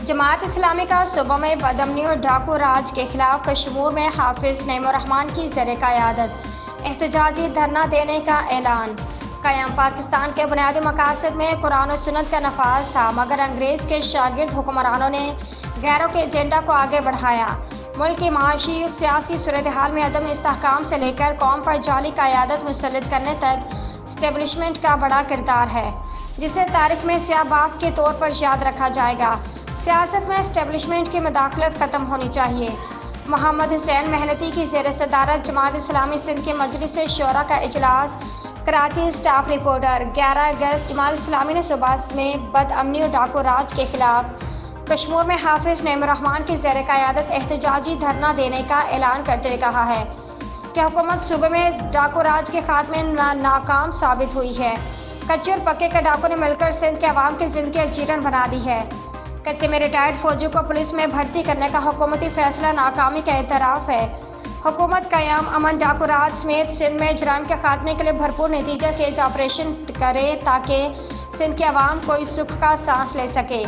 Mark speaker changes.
Speaker 1: जमात इस्लामी का सूबा में बदअमनी और डाकू राज के खिलाफ कश्मीर में हाफिज नईमुर्रहमान की ज़र क़यादत एहतजाजी धरना देने का ऐलान। क़याम पाकिस्तान के बुनियादी मकासद में कुरान और सुन्नत का नफाज था, मगर अंग्रेज़ के शागिर्द हुक्मरानों ने गैरों के एजेंडा को आगे बढ़ाया। मुल्क की माशी और सियासी सूरत हाल में अदम इस्तेहकाम से लेकर कौम पर जाली क़यादत मुसल्लत करने तक स्टेबलिशमेंट का बड़ा किरदार है, जिसे तारीख में स्याह बाब के तौर पर याद रखा जाएगा। सियासत में एस्टेब्लिशमेंट की मदाखलत ख़त्म होनी चाहिए। मोहम्मद हुसैन मेहनती की ज़ेर सदारत जमात इस्लामी सिंध के मजलिस शोरा का इजलास। Karachi staff reporter. 11 अगस्त जमात इस्लामी ने सुबह में बदअमनी और डाकू राज के खिलाफ कश्मीर में हाफिज नईमुर्रहमान की ज़र क़यादत एहतजाजी धरना देने का ऐलान करते हुए कहा है कि हुकूमत सूबे में डाकू राज के खात्मे नाकाम साबित हुई है। कच्चे और पक्के के डाकू ने मिलकर सिंध के अवाम की ज़िंदगी अजीरन बना दी है। कच्चे में रिटायर्ड फौजियों को पुलिस में भर्ती करने का हुकूमती फैसला नाकामी का एतराफ़ है। हुकूमत क़याम अमन डाकू राज समेत सिंध में जुराइम के खात्मे के लिए भरपूर नतीजा खेज ऑपरेशन करे ताकि सिंध के अवाम कोई सुख का सांस ले सके।